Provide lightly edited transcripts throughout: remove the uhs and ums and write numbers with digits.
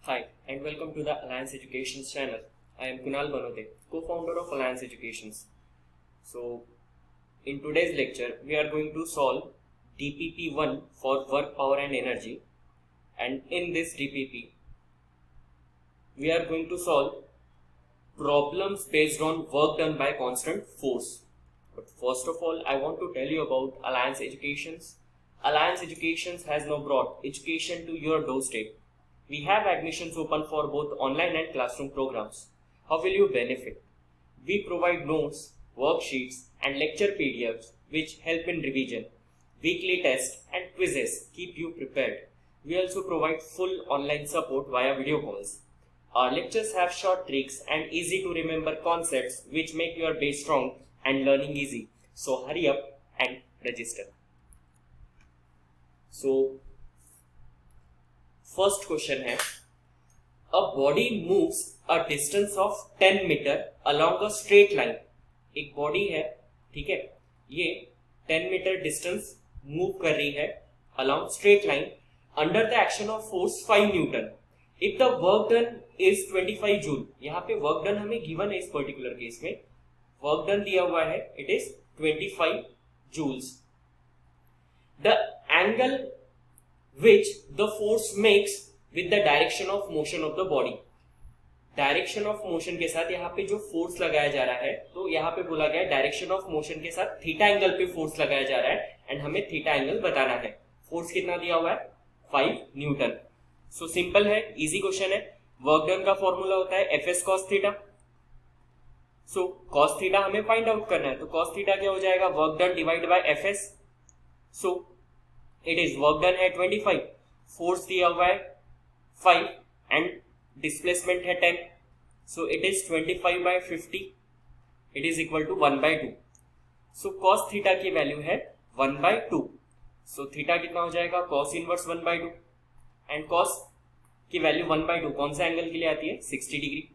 Hi and welcome to the Alliance Educations channel. I am Kunal Banode, co-founder of Alliance Educations. So, in today's lecture, we are going to solve DPP1 for work, power and energy. And in this DPP, we are going to solve problems based on work done by constant force. But first of all, I want to tell you about Alliance Educations. Alliance Educations has now brought education to your doorstep. We have admissions open for both online and classroom programs. How will you benefit? We provide notes, worksheets and lecture PDFs which help in revision. Weekly tests and quizzes keep you prepared. We also provide full online support via video calls. Our lectures have short tricks and easy to remember concepts which make your base strong and learning easy. So hurry up and register. So first question है, a body moves a distance of 10 meter along a straight line. एक body है, ठीक है, ये 10 metre distance move कर रही है along straight line under the action of force 5 Newton. If the work done is 25 joule, यहाँ पे वर्क डन हमें गिवन है इस पर्टिकुलर केस में, वर्क डन दिया हुआ है, it is 25 joules. The angle which the force makes with the direction of motion of the body. Direction of motion के साथ यहाँ पे जो फोर्स लगाया जा रहा है, तो यहाँ पे बोला गया डायरेक्शन ऑफ मोशन के साथ थीटा एंगल पे फोर्स लगाया जा रहा है एंड हमें थीटा एंगल बताना है. फोर्स कितना दिया हुआ है? 5 न्यूटन. सो सिंपल है, इजी क्वेश्चन है. वर्क डन का फॉर्मूला होता है एफ एस कॉस थीटा. सो कॉस थीटा हमें फाइंड आउट करना है, तो कॉस थीटा क्या हो जाएगा? Work done divide by F S. So it is work done है 25, फोर्स दिया हुआ है 5 एंड डिस्प्लेसमेंट है 10. So it is 25 by 50, it is equal to 1/2. So cos theta की वैल्यू है 1/2. सो थीटा कितना हो जाएगा? कॉस इनवर्स 1/2 एंड कॉस की वैल्यू 1/2 कौन सा एंगल के लिए आती है? 60 डिग्री.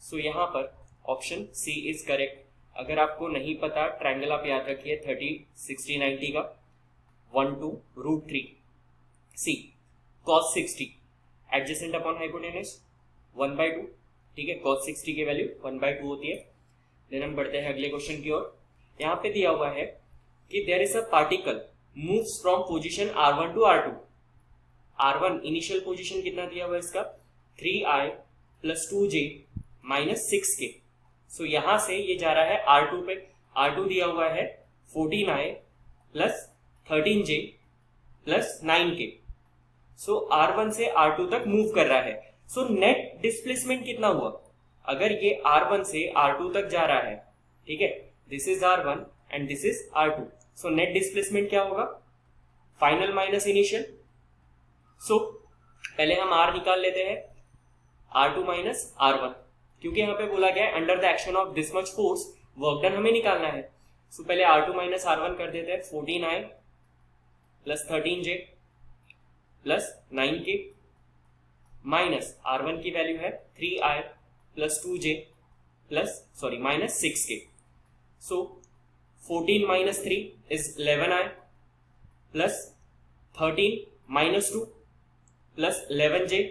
सो यहाँ पर ऑप्शन सी इज करेक्ट. अगर आपको नहीं पता, ट्रायंगल आप याद रखिए 30, 60, 90 का 1 to √3. See cos 60 adjacent upon hypotenuse 1/2, ठीक है. cos 60 की वैल्यू 1/2 होती है. देन हम बढ़ते हैं अगले क्वेश्चन की ओर. यहाँ पे दिया हुआ है कि there is a particle moves from position r1 to r2. r1 initial position कितना दिया हुआ है इसका? 3i + 2j - 6k. सो यहां से ये जा रहा है r2 पे. r2 दिया हुआ है 14i + 13j + 9k. सो r1 से r2 तक मूव कर रहा है. सो नेट डिस्प्लेसमेंट कितना हुआ? अगर ये r1 से r2 तक जा रहा है, ठीक है, this is r1 and this is r2. So net displacement क्या होगा? Final minus initial. सो पहले हम r निकाल लेते हैं, r2 - r1, क्योंकि यहाँ पे बोला गया है under the action of this much force work done हमें निकालना है. सो पहले r2 - r1 कर देते हैं. 14i + 13j + 9k minus r1 की वैल्यू है 3i + 2j + -6k. So 14 - 3 is 11i + 13 - 2 + 11j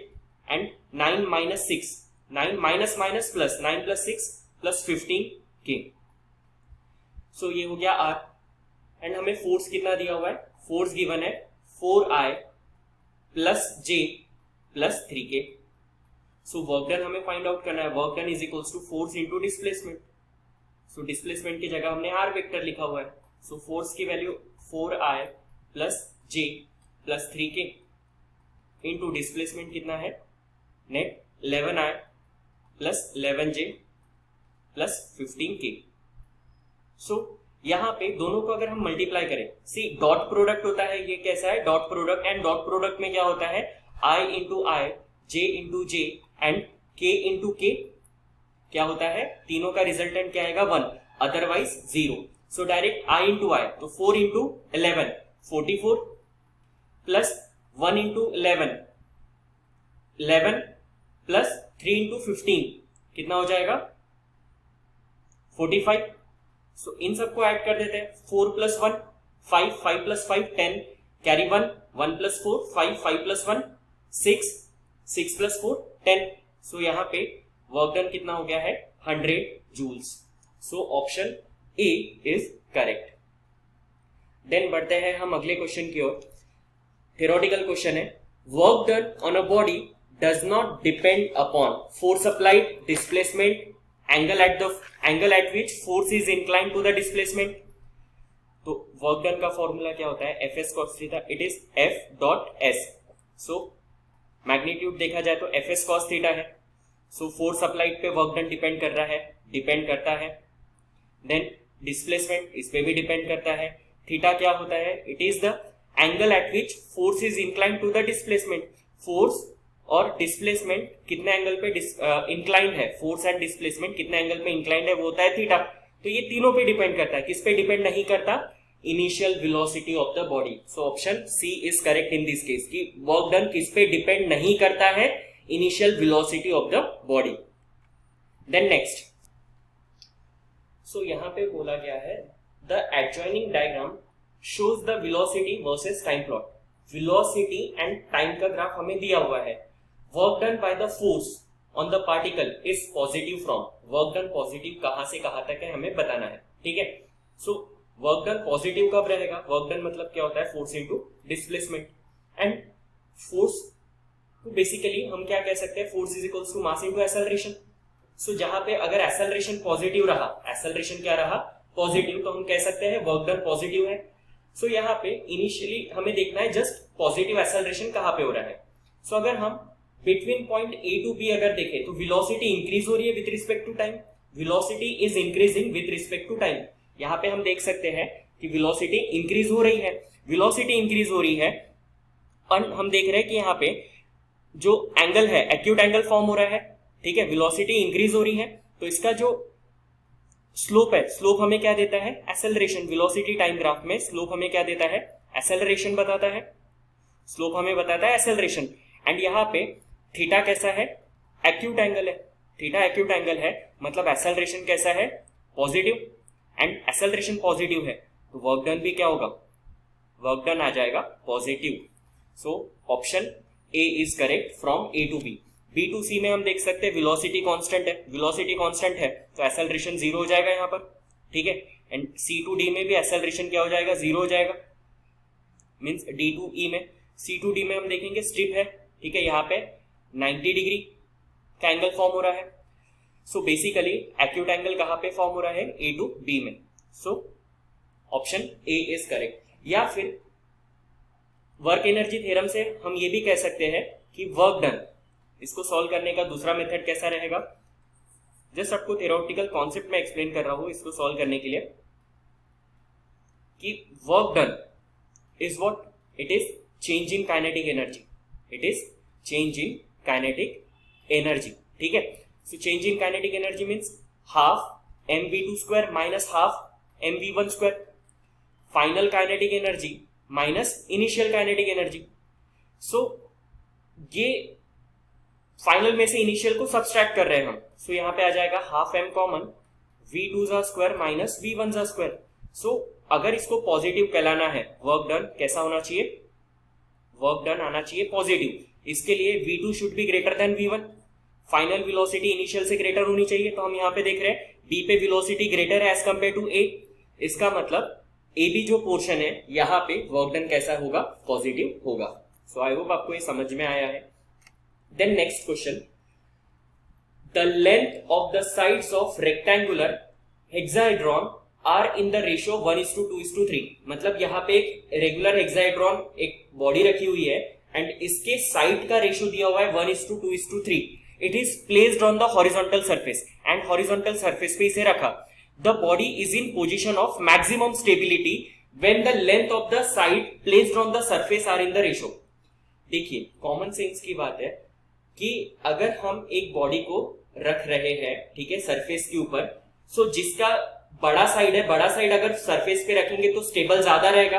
and 9 - 6, 9 minus plus 9 + 6 + 15k. सो ये हो गया r एंड हमें फोर्स कितना दिया हुआ है? फोर्स गिवन है 4i + j + 3k. So work done हमें फाइंड आउट करना है. Work done is equals to force into displacement. So displacement की जगह हमने r वेक्टर लिखा हुआ है. सो फोर्स की value 4i + j + 3k into displacement कितना है? Net 11i + 11j + 15k. सो यहाँ पे दोनों को अगर हम मल्टीप्लाई करें, सी डॉट प्रोडक्ट होता है, ये कैसा है? Dot product. And dot product में क्या होता है? i × i, j × j and k × k. क्या होता है? तीनों का रिजल्टेंट क्या आएगा? 1, otherwise 0. So direct i × i, तो 4 × 11 44 प्लस 1 × 11 11 प्लस 3 × 15 कितना हो जाएगा? 45. सो इन सबको ऐड कर देते हैं. 4 + 1 5, 5 + 5 10, कैरी 1, 1 + 4 5, 5 + 1 6, 6 + 4 10। सो यहाँ पे वर्क डन कितना हो गया है 100 joules. So option A is correct. Then बढ़ते हैं हम अगले क्वेश्चन की ओर। थ्योरेटिकल क्वेश्चन है, work done on a body does not depend upon force applied, displacement, angle at which force is inclined to the displacement. तो work done का formula क्या होता है, F S cos theta, it is F dot S. So magnitude देखा जाए तो F S cos theta है। So force applied पे वर्क डन डिपेंड करता है। देन डिस्प्लेसमेंट इस पे भी डिपेंड करता है। थीटा क्या होता है, it is the angle at which force is inclined to the displacement. Force और डिस्प्लेसमेंट कितने एंगल पे इंक्लाइंड है, फोर्स एंड डिस्प्लेसमेंट कितने एंगल पे इंक्लाइंड है, वो होता है थीटा। तो ये तीनों पे डिपेंड करता है, किस पे डिपेंड नहीं करता, initial velocity of the body. So option C is correct in this case कि वर्क डन किस पे डिपेंड नहीं करता है, initial velocity of the body. Then next, so यहां पे बोला गया है the adjoining diagram shows the velocity versus time plot. Velocity and time का ग्राफ हमें दिया हुआ है। Work done by the force on the particle is positive from, work done positive कहां से कहां तक है हमें बताना है, ठीक है। सो वर्क डन पॉजिटिव कब रहेगा, वर्क डन मतलब क्या होता है, force into displacement. And force तो बेसिकली हम क्या कह सकते हैं, force is equals to mass into acceleration. So जहां पे अगर एक्सेलरेशन पॉजिटिव रहा, एक्सेलरेशन क्या रहा पॉजिटिव, तो हम कह सकते हैं वर्क डन पॉजिटिव है। सो यहाँ पे इनिशियली हमें देखना है जस्ट पॉजिटिव एक्सेलरेशन कहां पे हो रहा है। सो अगर हम between point A to B अगर देखें तो वेलोसिटी इंक्रीज हो रही है with respect to time, velocity is increasing with respect to time. यहाँ पे हम देख सकते हैं कि वेलोसिटी इंक्रीज हो रही है, वेलोसिटी इंक्रीज हो रही है। और हम देख रहे हैं कि यहाँ पे जो एंगल है एक्यूट एंगल फॉर्म हो रहा है, ठीक है। वेलोसिटी इंक्रीज हो रही है तो इसका जो स्लोप है, स्लोप हमें क्या देता है, एक्सेलरेशन। वेलोसिटी टाइम ग्राफ में स्लोप हमें क्या देता है, एक्सेलरेशन बताता है, स्लोप हमें बताता है एक्सेलरेशन। एंड यहाँ पे थीटा कैसा है, एक्यूट एंगल है, थीटा एक्यूट एंगल है, मतलब एक्सेलरेशन कैसा है, पॉजिटिव। एंड एक्सेलरेशन पॉजिटिव है तो वर्क डन भी क्या होगा, वर्क डन आ जाएगा positive. So option A is correct from A to B. B to C में हम देख सकते हैं वेलोसिटी कांस्टेंट है, वेलोसिटी कांस्टेंट है तो एक्सेलरेशन जीरो हो जाएगा यहाँ पर, ठीक है। एंड सी टू डी में भी एक्सेलरेशन क्या हो जाएगा, जीरो हो जाएगा। मींस डी टू ई में, सी टू डी में हम देखेंगे स्ट्रिप है, ठीक है। यहाँ पे 90 डिग्री का एंगल फॉर्म हो रहा है। सो बेसिकली एक्यूट एंगल कहां पे फॉर्म हो रहा है, ए टू बी में। सो ऑप्शन ए इज करेक्ट। या फिर वर्क एनर्जी थ्योरम से हम ये भी कह सकते हैं कि वर्क डन, इसको सॉल्व करने का दूसरा मेथड कैसा रहेगा, जस्ट आपको थ्योरेटिकल कॉन्सेप्ट में एक्सप्लेन कर रहा हूं इसको सॉल्व करने के लिए, कि work done is what, it is change in kinetic energy, it is change in kinetic energy, ठीक है। So change in kinetic energy means half mv2 square minus half mv1 square, final kinetic energy minus initial kinetic energy. So ये final में से initial को subtract कर रहे हैं हम। सो यहां पे आ जाएगा half m common, v2 square minus v1 square. So अगर इसको पॉजिटिव कहलाना है, वर्क डन कैसा होना चाहिए, वर्क डन आना चाहिए पॉजिटिव। इसके लिए v2 should be greater than v1, final velocity initial से ग्रेटर होनी चाहिए। तो हम यहाँ पे देख रहे हैं b पे वेलोसिटी ग्रेटर है एज कंपेयर टू a, इसका मतलब ए बी जो पोर्शन है यहाँ पे वर्क डन कैसा होगा, पॉजिटिव होगा। सो आई होप आपको ये समझ में आया है। Then next question, the length of the sides of rectangular hexahedron are in the ratio 1:2:3। मतलब यहाँ पे एक रेगुलर हेक्साहेड्रॉन एक बॉडी रखी हुई है एंड इसके साइड का रेशियो दिया हुआ है 1:2:3। It is placed on the horizontal surface and horizontal surface पे इसे रखा। The body is in position of maximum stability when the length of the side placed on the surface are in the ratio. देखिए common sense की बात है कि अगर हम एक बॉडी को रख रहे हैं, ठीक है, सरफेस के ऊपर, सो जिसका बड़ा साइड है, बड़ा साइड अगर सरफेस पे रखेंगे तो स्टेबल ज्यादा रहेगा।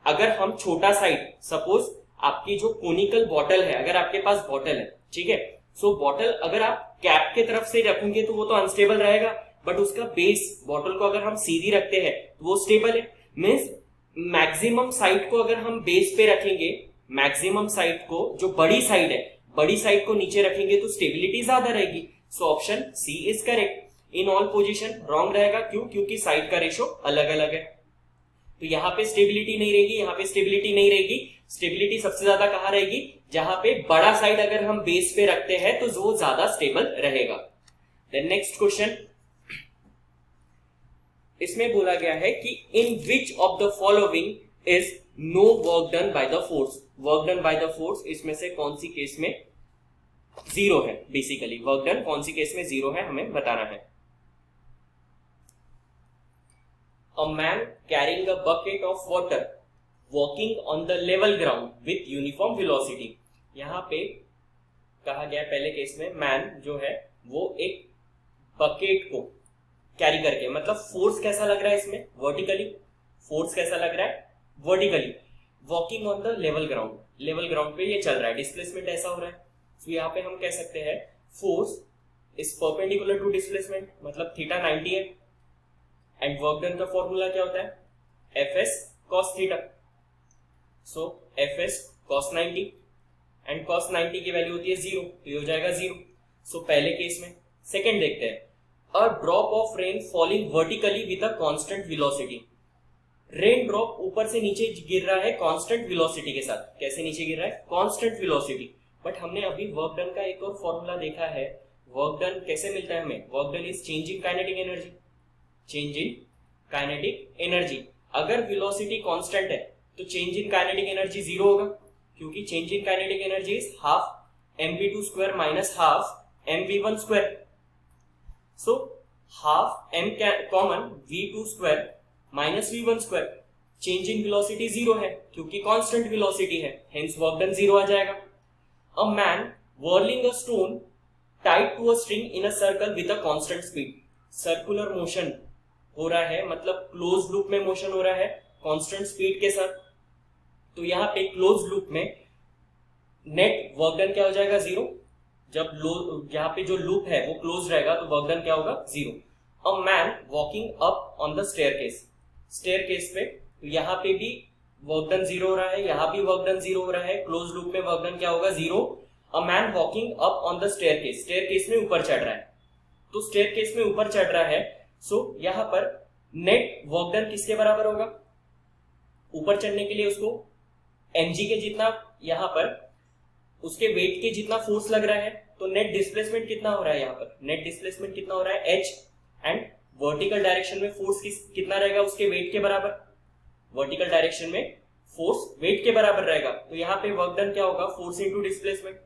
अगर हम छोटा साइड, सपोज आपकी जो कोनिकल बॉटल है, अगर आपके पास बॉटल है, ठीक है, सो बॉटल अगर आप कैप के तरफ से रखेंगे तो वो तो अनस्टेबल रहेगा, बट उसका बेस, बॉटल को अगर हम सीधी रखते हैं तो वो स्टेबल है। मीन्स मैक्सिमम साइड को अगर हम बेस पे रखेंगे, मैक्सिमम साइड को, जो बड़ी साइड है, बड़ी साइड को नीचे रखेंगे तो स्टेबिलिटी ज्यादा रहेगी। So option C is correct. In all position wrong रहेगा, क्यों? क्योंकि साइड का रेशो अलग अलग है। तो यहाँ पे स्टेबिलिटी नहीं रहेगी, यहाँ पे स्टेबिलिटी नहीं रहेगी। स्टेबिलिटी सबसे ज्यादा कहाँ रहेगी? जहां पे बड़ा साइड अगर हम बेस पे रखते हैं तो वो ज्यादा स्टेबल रहेगा। देन नेक्स्ट क्वेश्चन, इसमें बोला गया है कि in which of the following is no work done by the force. Work done by the force इसमें से कौन सी केस में जीरो है? बेसिकली वर्क डन कौन सी केस में जीरो है हमें बताना है। A man carrying a bucket of water walking on the level ground with uniform velocity। यहाँ पे कहा गया पहले केस में मैन जो है वो एक बकेट को कैरी करके, मतलब फोर्स कैसा लग रहा है इसमें? वर्टिकली। फोर्स कैसा लग रहा है? Vertically. Walking on the level ground, level ground पे ये चल रहा है, डिस्प्लेसमेंट ऐसा हो रहा है। तो यहाँ पे हम कह सकते हैं force is perpendicular to displacement, मतलब थीटा 90 है। एंड वर्क डन का फॉर्मूला क्या होता है? Fs cos theta. So Fs cos 90 and cos 90 की वैल्यू होती है 0, तो ये हो जाएगा 0। सो पहले केस में। सेकंड देखते हैं, a drop of rain falling vertically with a constant velocity. Rain drop ऊपर से नीचे गिर रहा है कांस्टेंट वेलोसिटी के साथ। कैसे नीचे गिर रहा है? Constant velocity. बट हमने अभी वर्क डन का एक और फॉर्मूला देखा है। वर्क डन कैसे मिलता है हमें? Work done is change in kinetic energy. Change in kinetic energy. अगर वेलोसिटी कांस्टेंट है तो चेंज इन काइनेटिक एनर्जी 0 होगा, क्योंकि change in kinetic energy is half mv2 square minus half mv1 square. So half m common v2 square minus v1 square. Change in velocity 0 है क्योंकि constant velocity है, hence work done 0 आ जाएगा। A man whirling a stone tied to a string in a circle with a constant speed। Circular motion हो रहा है, मतलब close loop में motion हो रहा है कांस्टेंट स्पीड के साथ। तो यहाँ पे क्लोज लूप में नेट वर्क डन क्या हो जाएगा? 0। जब यहाँ पे जो लूप है वो क्लोज रहेगा तो वर्क डन क्या होगा? 0। A man walking up on the staircase. Staircase पे तो यहाँ पे भी वर्क डन 0 हो रहा है, यहाँ भी वर्क डन 0 हो रहा है। क्लोज लूप में वर्क डन क्या होगा? 0। A man walking up on the staircase. Staircase में ऊपर चढ़ रहा है, तो स्टेयरकेस में ऊपर चढ़ रहा है। सो यहाँ पर नेट वर्क डन किसके बराबर होगा? ऊपर चढ़ने के लिए उसको mg के जितना, यहाँ पर उसके वेट के जितना फोर्स लग रहा है, तो नेट डिस्प्लेसमेंट कितना हो रहा है? यहाँ पर नेट डिस्प्लेसमेंट कितना हो रहा है? h। एंड वर्टिकल डायरेक्शन में फोर्स कितना रहेगा? उसके वेट के बराबर। वर्टिकल डायरेक्शन में फोर्स वेट के बराबर रहेगा, तो यहाँ पे वर्क डन क्या होगा? Force into displacement.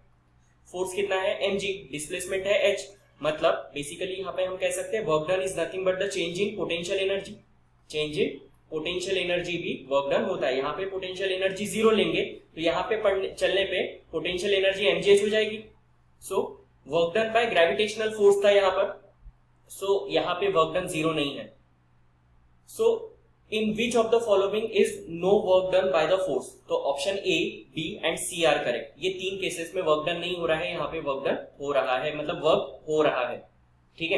फोर्स कितना है? mg, डिस्प्लेसमेंट है h। मतलब बेसिकली यहाँ पे हम कह सकते हैं work done is nothing but the change in potential energy. Change in potential energy भी वर्क डन होता है। यहाँ पे पोटेंशियल एनर्जी 0 लेंगे तो यहाँ पे चलने पे पोटेंशियल एनर्जी mgh हो जाएगी। सो work done by gravitational force था यहाँ पर। सो यहाँ पे वर्क डन 0 नहीं है। So in which of the following is no work done by the force? तो option A, B and C are correct. ये 3 केसेस में वर्क डन नहीं हो रहा है, यहाँ पे वर्क डन हो रहा है, मतलब वर्क हो रहा है। ठीक है।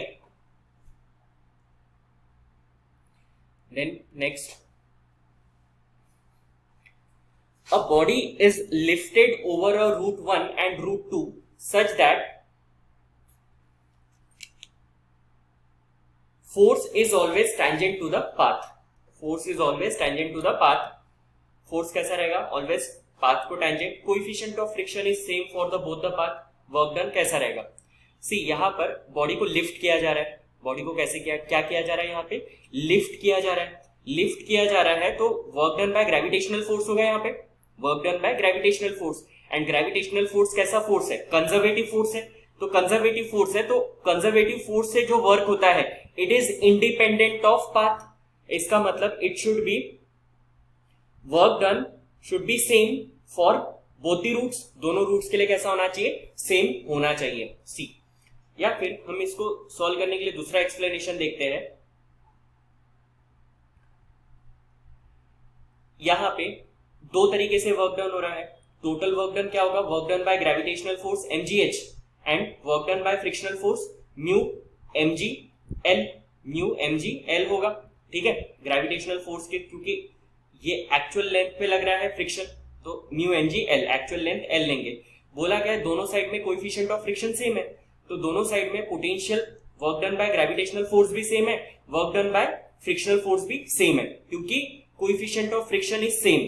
Then next, a body is lifted over a route 1 and route 2 such that force is always tangent to the path. Force is always tangent to the path. Force कैसा रहेगा? ऑलवेज पाथ को tangent. Coefficient of friction is same for the both the path. Work done कैसा रहेगा? सी, यहाँ पर body को lift किया जा रहा है। बॉडी को कैसे क्या किया जा रहा है? यहाँ पे लिफ्ट किया जा रहा है। लिफ्ट किया जा रहा है तो work done by gravitational force होगा। यहाँ पे work done by gravitational force. And gravitational force कैसा फोर्स है? कंजर्वेटिव फोर्स है। तो कंजर्वेटिव फोर्स है, तो कंजर्वेटिव फोर्स से जो वर्क होता है it is independent of path. इसका मतलब it should be, work done should be same for both the routes. दोनों रूट्स के लिए कैसा होना चाहिए? सेम होना चाहिए। सी। या फिर हम इसको सॉल्व करने के लिए दूसरा एक्सप्लेनेशन देखते हैं। यहां पे 2 तरीके से वर्क डन हो रहा है। टोटल वर्क डन क्या होगा? Work done by gravitational force mgh and work done bye frictional force mu mgl। Mu mgl होगा। ठीक है। ग्रेविटेशनल फोर्स के, क्योंकि ये एक्चुअल लेंथ पे लग रहा है फ्रिक्शन, तो mu mgl actual length l लेंगे। बोला गया है दोनों साइड में कोएफिशिएंट ऑफ फ्रिक्शन सेम है, तो दोनों साइड में potential work done by gravitational force भी सेम है, work done bye frictional force भी सेम है, क्योंकि coefficient of friction is same.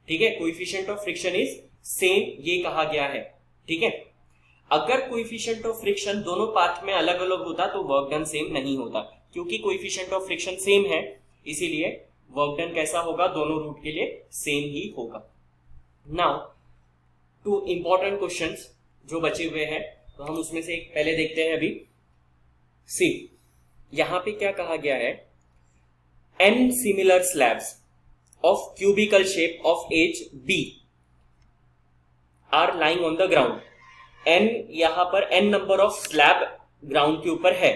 ठीक है, coefficient of friction is same ये कहा गया है। ठीक है, अगर कोएफिशिएंट ऑफ फ्रिक्शन दोनों पाथ में अलग अलग होता तो वर्क डन सेम नहीं होता, क्योंकि कोएफिशिएंट ऑफ फ्रिक्शन सेम है इसीलिए वर्क डन कैसा होगा, दोनों रूट के लिए सेम ही होगा। नाउ टू इंपॉर्टेंट क्वेश्चंस जो बचे हुए हैं, तो हम उसमें से एक पहले देखते हैं अभी। सी, यहां पे क्या कहा गया है, n similar slabs of cubical shape of edge b are lying on the ground. n यहां पर n number of slab ground के ऊपर है।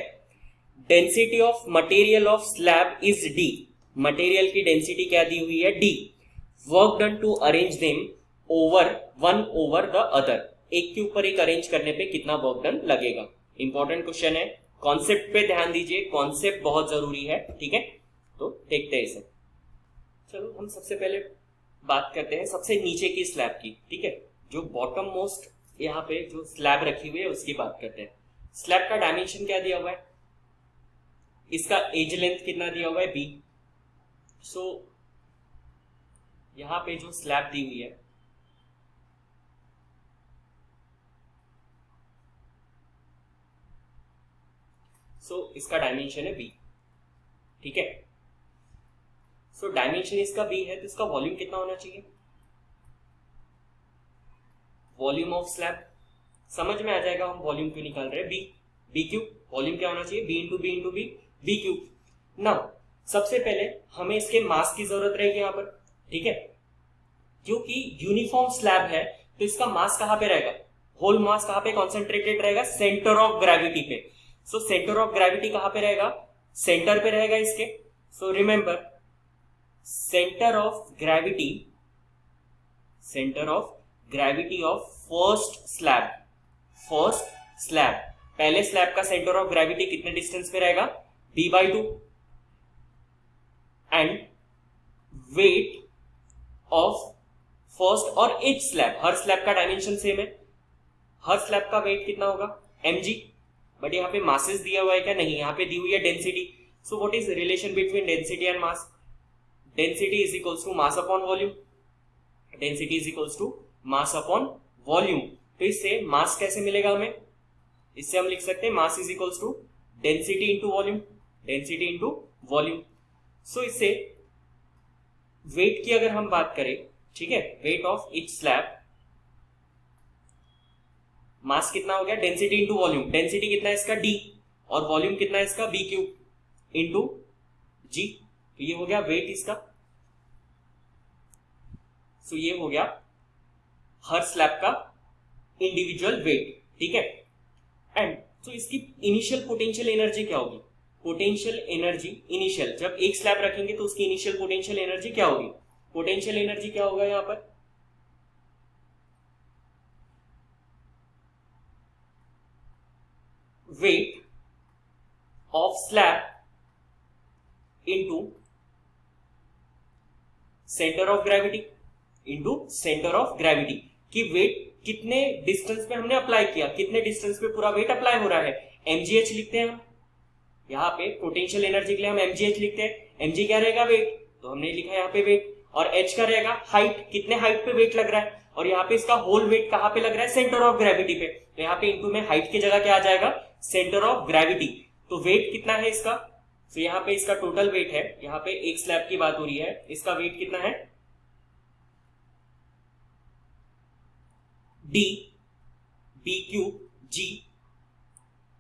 Density of material of slab is d, material की डेंसिटी क्या दी हुई है, d। Work done to arrange them over one over the other, एक के ऊपर एक अरेंज करने पे कितना वर्क डन लगेगा। इंपॉर्टेंट क्वेश्चन है, कॉन्सेप्ट पे ध्यान दीजिए, कॉन्सेप्ट बहुत जरूरी है। ठीक है, तो देखते हैं इसे। चलो हम सबसे पहले बात करते हैं सबसे नीचे की स्लैब की। ठीक है, जो बॉटम मोस्ट यहाँ पे जो स्लैब रखी हुई है उसकी बात करते हैं। स्लैब का डायमेंशन क्या दिया हुआ है, इसका एज लेंथ कितना दिया हुआ है, b। सो यहां पे जो स्लैब दी हुई है, सो इसका डायमेंशन है b। ठीक है, सो डायमेंशन इसका b है, तो इसका वॉल्यूम कितना होना चाहिए, वॉल्यूम ऑफ स्लैब। समझ में आ जाएगा हम वॉल्यूम क्यों निकाल रहे हैं, बी क्यूब। वॉल्यूम क्या होना चाहिए, बी क्यूब। नाउ सबसे पहले हमें इसके मास की जरूरत रहेगी यहाँ पर। ठीक है, क्योंकि यूनिफॉर्म स्लैब है तो इसका मास कहां पे रहेगा, होल मास कहां पे कॉन्सेंट्रेटेड रहेगा, सेंटर ऑफ ग्रेविटी पे। सो सेंटर ऑफ ग्रेविटी कहां पे रहेगा, सेंटर पे रहेगा इसके। So remember, centre of gravity of first slab, पहले स्लैब का सेंटर ऑफ ग्रेविटी कितने डिस्टेंस पे रहेगा, b/2। And weight of first और ईच स्लैब, हर स्लैब का डायमेंशन सेम है, हर स्लैब का वेट कितना होगा, mg। बट यहाँ पे मासेस दिया हुआ है क्या, नहीं, यहाँ पे दी हुई है density. So what is relation between density and mass, density is equals to mass upon volume, density is equals to mass upon volume. तो इससे मास कैसे मिलेगा हमें, इससे हम लिख सकते हैं mass is equals to density into volume, density into volume. So इससे वेट की अगर हम बात करें, ठीक है, weight of each slab, mass कितना हो गया, डेंसिटी इंटू वॉल्यूम। डेंसिटी कितना है इसका, d, और वॉल्यूम कितना है इसका, b क्यूब इंटू g। तो ये हो गया वेट इसका। सो ये हो गया हर स्लैब का इंडिविजुअल वेट। ठीक है, एंड तो इसकी इनिशियल पोटेंशियल एनर्जी क्या होगी, पोटेंशियल एनर्जी इनिशियल, जब एक स्लैब रखेंगे तो उसकी इनिशियल पोटेंशियल एनर्जी क्या होगी, पोटेंशियल एनर्जी क्या होगा यहां पर, weight of slab into centre of gravity, into centre of gravity, कि वेट कितने डिस्टेंस पे हमने अप्लाई किया, कितने डिस्टेंस पे पूरा वेट अप्लाई हो रहा है, mgh लिखते हैं हम। यहाँ पे पोटेंशियल एनर्जी के लिए हम mgh लिखते हैं, mg क्या रहेगा, वेट, तो हमने लिखा यहाँ पे वेट, और h का रहेगा हाइट, कितने हाइट पे वेट लग रहा है, और यहाँ पे इसका होल वेट कहां पे लग रहा है, सेंटर ऑफ ग्रेविटी पे। तो यहाँ पे इंटू में हाइट की जगह क्या आ जाएगा, सेंटर ऑफ ग्रेविटी। तो वेट कितना है इसका, तो यहाँ पे इसका टोटल वेट है, यहाँ पे एक स्लैब की बात हो रही है, इसका वेट कितना है, d b क्यूब g।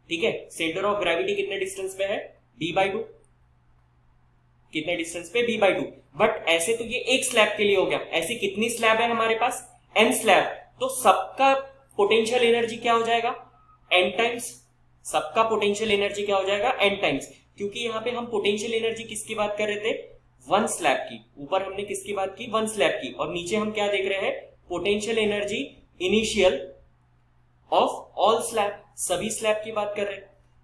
ठीक है, सेंटर ऑफ ग्रेविटी कितने डिस्टेंस पे है, b/2, कितने डिस्टेंस पे, b/2। बट ऐसे तो ये एक स्लैब के लिए हो गया, ऐसी कितनी स्लैब है हमारे पास, n स्लैब, तो सबका पोटेंशियल एनर्जी क्या हो जाएगा, n टाइम्स, सबका पोटेंशियल एनर्जी क्या हो जाएगा, n टाइम्स, क्योंकि यहाँ पे हम पोटेंशियल एनर्जी किसकी बात कर रहे थे, वन स्लैब की। ऊपर हमने किसकी बात की, वन स्लैब की, और नीचे हम क्या देख रहे हैं, potential energy initial of all slab, सभी स्लैब की बात कर रहे हैं।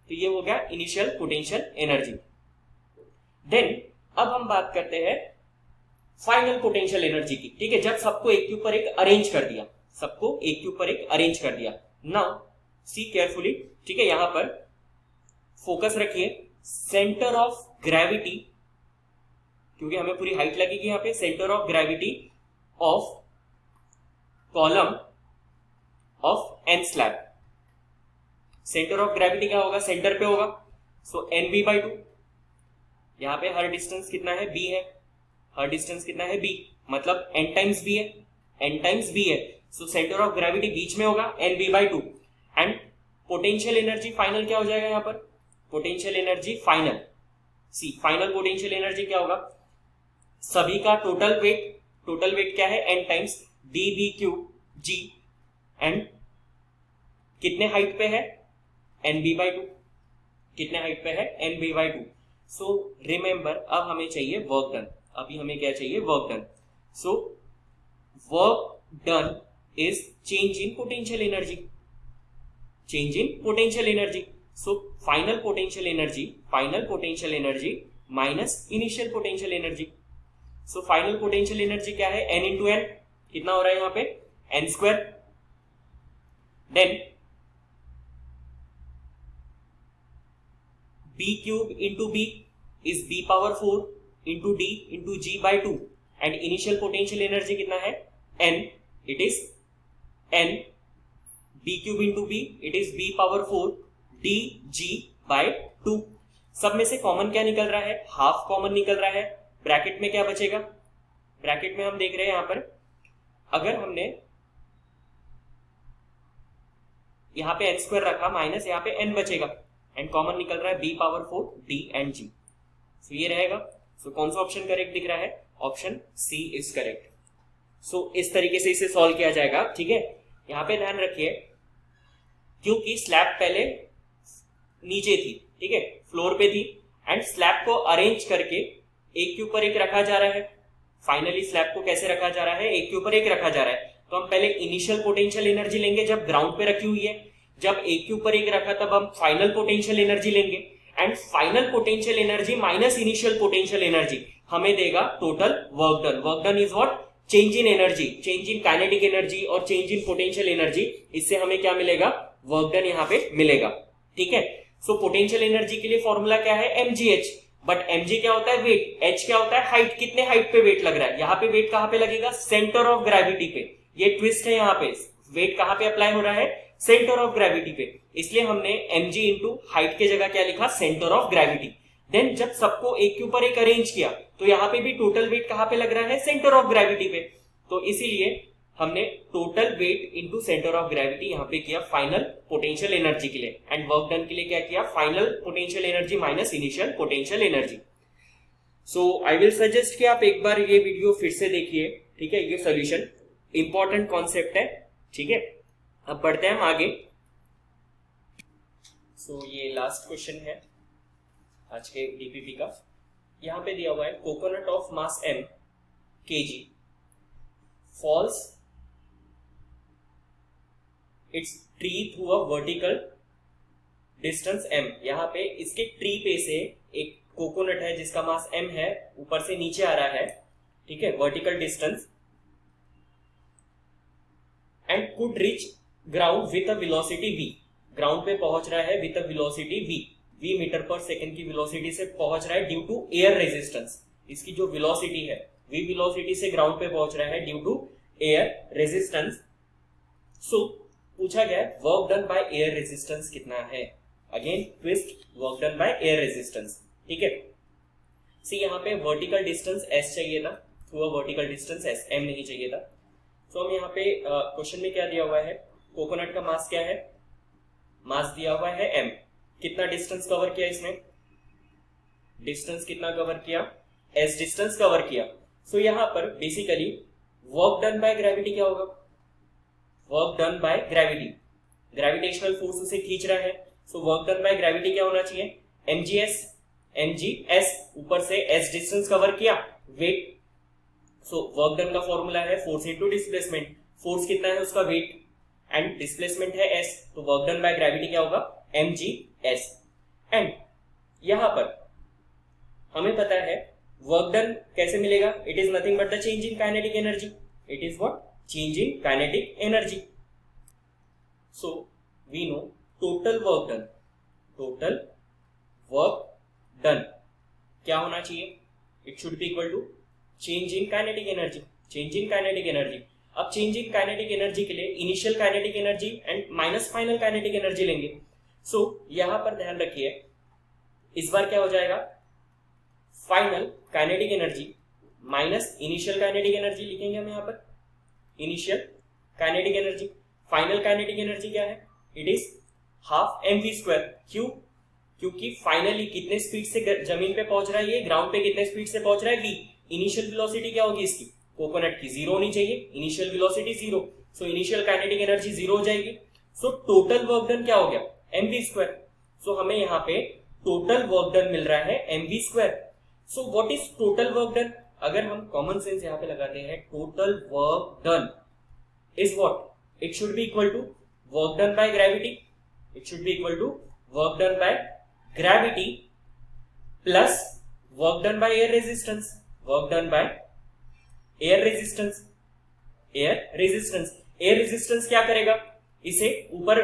तो ये हो गया इनिशियल पोटेंशियल एनर्जी। देन अब हम बात करते हैं फाइनल पोटेंशियल एनर्जी की। ठीक है, जब सबको एक के ऊपर एक अरेंज कर दिया, सबको एक के ऊपर एक अरेंज कर दिया। नाउ सी केयरफुली, ठीक है, यहां पर फोकस रखिए, सेंटर ऑफ ग्रेविटी, क्योंकि हमें पूरी हाइट लगेगी यहां पे, centre of gravity of column of N slab. Centre of gravity क्या होगा, सेंटर पे होगा, सो एन बी बाई 2। यहां पे हर डिस्टेंस कितना है, बी है, हर डिस्टेंस कितना है, बी, मतलब एन टाइम्स बी है, एन टाइम्स बी है, सो सेंटर ऑफ ग्रेविटी बीच में होगा, N B by 2। And potential energy final क्या हो जाएगा यहाँ पर, potential energy final, see final potential energy क्या होगा, सभी का टोटल वेट क्या है, N times D B cube G, and कितने हाइट पे है, एन बी बाई 2, कितने हाइट पे है, N B by 2। So remember, अब हमें चाहिए वर्क डन, अभी हमें क्या चाहिए, work done. So work done is change in potential energy, change in potential energy. So final potential energy minus initial potential energy. So final potential energy क्या है, N into N, कितना हो रहा है यहाँ पे, N square, then b cube into b is b power 4 into d into g by 2 and initial potential energy कितना है, n, it is n b cube into b, it is b power 4 d g by 2। सब में से common क्या निकल रहा है, half common निकल रहा है, ब्रैकेट में क्या बचेगा, ब्रैकेट में हम देख रहे हैं यहां पर, अगर हमने यहां पे n स्क्वायर रखा माइनस यहां पे n बचेगा, एंड कॉमन निकल रहा है b power 4 d and g, सो ये रहेगा। सो कौन सा ऑप्शन करेक्ट दिख रहा है, ऑप्शन सी इज करेक्ट। सो इस तरीके से इसे सॉल्व किया जाएगा, ठीक है। यहां पे ध्यान रखिए, क्योंकि स्लैब पहले नीचे थी, ठीक है, फ्लोर पे थी, एंड स्लैब को अरेंज करके एक के ऊपर एक रखा जा रहा है। फाइनली स्लैब को कैसे रखा जा रहा है, एक के ऊपर एक रखा जा रहा है। तो हम पहले इनिशियल पोटेंशियल एनर्जी लेंगे जब ग्राउंड पे रखी हुई है, जब एक के ऊपर एक रखा तब हम फाइनल पोटेंशियल एनर्जी लेंगे, and final potential energy minus initial potential energy हमें देगा total work done. Work done is what, change in energy, change in kinetic energy और चेंज इन पोटेंशियल एनर्जी। इससे हमें क्या मिलेगा, वर्क डन यहाँ पे मिलेगा, ठीक है। सो पोटेंशियल एनर्जी के लिए फॉर्मूला क्या है, mgh, बट mg क्या होता है, वेट, h क्या होता है, हाइट, कितने हाइट पे वेट लग रहा है। यहाँ पे वेट कहां पे लगेगा, सेंटर ऑफ ग्रेविटी पे। ये ट्विस्ट है, यहाँ पे वेट कहां पे अप्लाई हो रहा है, सेंटर ऑफ ग्रेविटी पे, इसलिए हमने mg इंटू हाइट के जगह क्या लिखा, सेंटर ऑफ ग्रेविटी। देन जब सबको एक के ऊपर एक अरेंज किया तो यहाँ पे भी टोटल वेट कहां पे लग रहा है, सेंटर ऑफ ग्रेविटी पे, तो इसीलिए हमने total weight into centre of gravity यहाँ पे किया फाइनल पोटेंशियल एनर्जी के लिए, एंड वर्क डन के लिए क्या किया, final potential energy minus initial potential energy. So I will suggest कि आप एक बार ये वीडियो फिर से देखिए, ठीक है, ये सोल्यूशन इंपॉर्टेंट कॉन्सेप्ट है, ठीक है। अब बढ़ते हैं हम आगे। सो ये लास्ट क्वेश्चन है आज के डीपीपी का। यहां पे दिया हुआ है, coconut of mass m kg falls its tree through a vertical distance m। यहां पे इसके ट्री पे से एक कोकोनट है जिसका मास m है, ऊपर से नीचे आ रहा है, ठीक है, vertical distance, and could reach ground with a velocity v। Ground पे पहुंच रहा है with a velocity v metre per second की वेलोसिटी से पहुंच रहा है ड्यू टू एयर रेजिस्टेंस। इसकी जो वेलोसिटी है v वेलोसिटी से ग्राउंड पे पहुंच रहा है ड्यू टू एयर रेजिस्टेंस। सो पूछा गया है work done by air resistance कितना है। Again twist, work done by air resistance, ठीक है। सी यहाँ पे वर्टिकल डिस्टेंस s चाहिए था, through a vertical distance s, m नहीं चाहिए था। तो हम यहाँ पे क्वेश्चन में क्या दिया हुआ है, कोकोनट का मास क्या है, मास दिया हुआ है m, कितना डिस्टेंस कवर किया इसने, डिस्टेंस कितना कवर किया, s डिस्टेंस कवर किया। सो यहाँ पर basically work done by gravity क्या होगा, work done by gravity, gravitational force उसे खींच रहा है, सो वर्क डन बाय ग्रेविटी क्या होना चाहिए, mgs, ऊपर से s डिस्टेंस कवर किया, वेट, सो वर्क डन का फॉर्मूला है फोर्स इनटू डिस्प्लेसमेंट, फोर्स कितना है उसका वेट, एंड डिस्प्लेसमेंट है s, तो वर्क डन बाय ग्रेविटी क्या होगा, mgs। एंड यहां पर हमें पता है वर्क डन कैसे मिलेगा, it is nothing but the change in kinetic energy, it is what, change in kinetic energy. So we know total work done क्या होना चाहिए? It should be equal to change in kinetic energy. अब change in kinetic energy के लिए initial kinetic energy and minus final kinetic energy लेंगे. So यहां पर ध्यान रखिए, इस बार क्या हो जाएगा? Final kinetic energy minus initial kinetic energy लिखेंगे हम यहाँ पर. Initial kinetic energy, final kinetic energy क्या है? It is half mv². क्यों? क्योंकि फाइनली कितने स्पीड से जमीन पे पहुंच रहा है, ये ग्राउंड पे कितने स्पीड से पहुंच रहा है? v. इनिशियल वेलोसिटी क्या होगी इसकी? कोकोनट की 0 होनी चाहिए, initial velocity 0. So initial kinetic energy 0 हो जाएगी. सो टोटल वर्क डन क्या हो गया? mv². सो हमें यहाँ पे टोटल वर्क डन मिल रहा है mv². So what is total work done? अगर हम कॉमन सेंस यहाँ पे लगाते हैं, total work done is what? It should be equal to work done by gravity. It should be equal to work done by gravity plus work done by air resistance. Work done by air resistance. Air resistance क्या करेगा? इसे ऊपर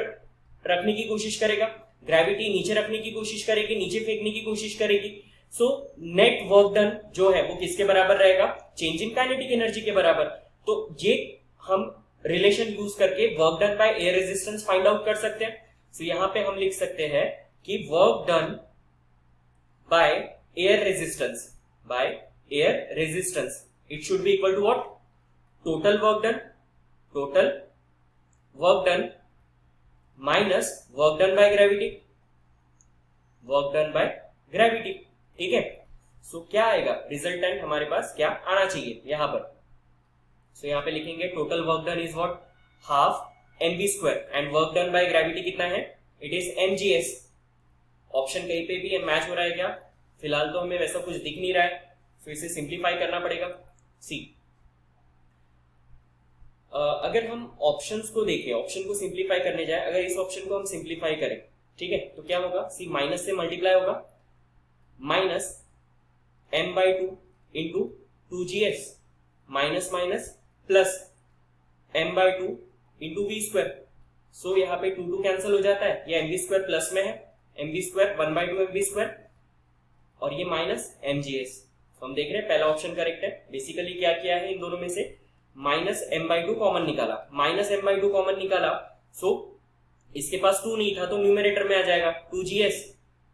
रखने की कोशिश करेगा, gravity नीचे रखने की कोशिश करेगी, नीचे फेंकने की कोशिश करेगी. सो नेट वर्क डन जो है वो किसके बराबर रहेगा? चेंज इन काइनेटिक एनर्जी के बराबर. तो ये हम रिलेशन यूज करके work done by air resistance find out कर सकते हैं. सो यहां पे हम लिख सकते हैं कि work done by air resistance it should be equal to what? Total work done minus work done by gravity. ठीक है. सो क्या आएगा? रिजल्टेंट हमारे पास क्या आना चाहिए यहां पर? सो यहां पे लिखेंगे total work done is what? Half mv² and work done by gravity कितना है? It is mgs. ऑप्शन कहीं पे भी मैच हो रहा है क्या? फिलहाल तो हमें वैसा कुछ दिख नहीं रहा है, सो इसे सिंप्लीफाई करना पड़ेगा. सी अगर हम ऑप्शंस को देखें, ऑप्शन को सिंप्लीफाई करने जाए, अगर इस ऑप्शन को हम सिंप्लीफाई करें, ठीक है, तो क्या होगा? सी माइनस से मल्टीप्लाई होगा, minus m/2 into 2gs minus plus m/2 into v². सो यहाँ पे 2 कैंसिल हो जाता है, ये mv² प्लस में है, mv² 1/2 mv² और ये माइनस mgs. तो हम देख रहे हैं पहला ऑप्शन करेक्ट है. बेसिकली क्या किया है, इन दोनों में से माइनस m/2 कॉमन निकाला. सो इसके पास 2 नहीं था तो न्यूमरेटर में आ जाएगा 2gs.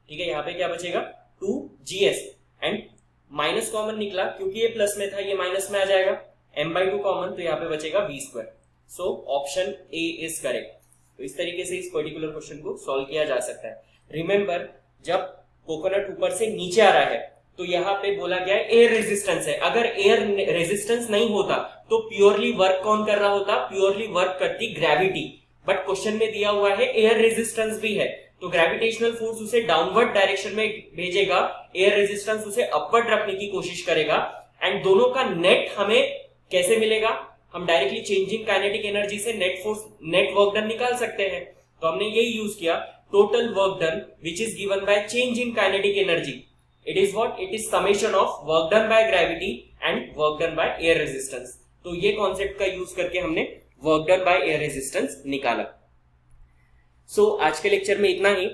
ठीक है, यहाँ पे क्या बचेगा? 2gs एंड माइनस कॉमन निकला क्योंकि ये प्लस में था, ये माइनस में आ जाएगा. m/2 कॉमन तो यहाँ पे बचेगा v². So option A is correct. तो इस तरीके से इस पर्टिकुलर क्वेश्चन को सॉल्व किया जा सकता है. रिमेंबर, जब कोकोनट ऊपर से नीचे आ रहा है तो यहाँ पे बोला गया है एयर रेजिस्टेंस है. अगर एयर रेजिस्टेंस नहीं होता तो प्योरली वर्क कौन कर रहा होता? प्योरली वर्क करती ग्रेविटी. बट क्वेश्चन में दिया हुआ है एयर रेजिस्टेंस भी है, तो ग्रेविटेशनल फोर्स उसे डाउनवर्ड डायरेक्शन में भेजेगा, एयर रेजिस्टेंस उसे अपवर्ड रखने की कोशिश करेगा. एंड दोनों का नेट हमें कैसे मिलेगा? हम डायरेक्टली चेंजिंग काइनेटिक एनर्जी से नेट वर्क डन निकाल सकते हैं. तो हमने यही यूज किया, total work done which is given by change in kinetic energy. It is what? It is summation of work done by gravity and work done by air resistance. तो ये concept का यूज करके हमने work done by air resistance निकाला. सो आज के lecture में इतना ही.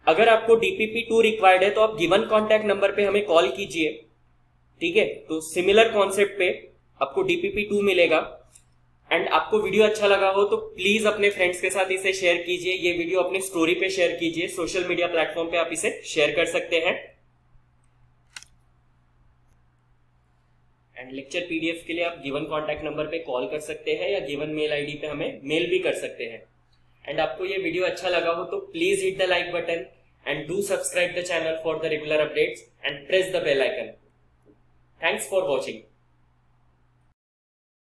अगर आपको DPP2 रिक्वायर्ड है तो आप गिवन कॉन्टैक्ट नंबर पे हमें कॉल कीजिए. ठीक है, तो सिमिलर कॉन्सेप्ट पे आपको DPP2 मिलेगा. एंड आपको वीडियो अच्छा लगा हो तो प्लीज अपने फ्रेंड्स के साथ इसे शेयर कीजिए. ये वीडियो अपनी स्टोरी पे शेयर कीजिए, सोशल मीडिया प्लेटफॉर्म पे आप इसे शेयर कर सकते हैं. एंड लेक्चर PDF के लिए आप गिवन कॉन्टैक्ट नंबर पे कॉल कर सकते हैं या गिवन मेल ID पे हमें मेल भी कर सकते हैं. एंड आपको ये वीडियो अच्छा लगा हो तो please hit the like button and do subscribe the channel for the regular updates and press the bell icon. Thanks for watching.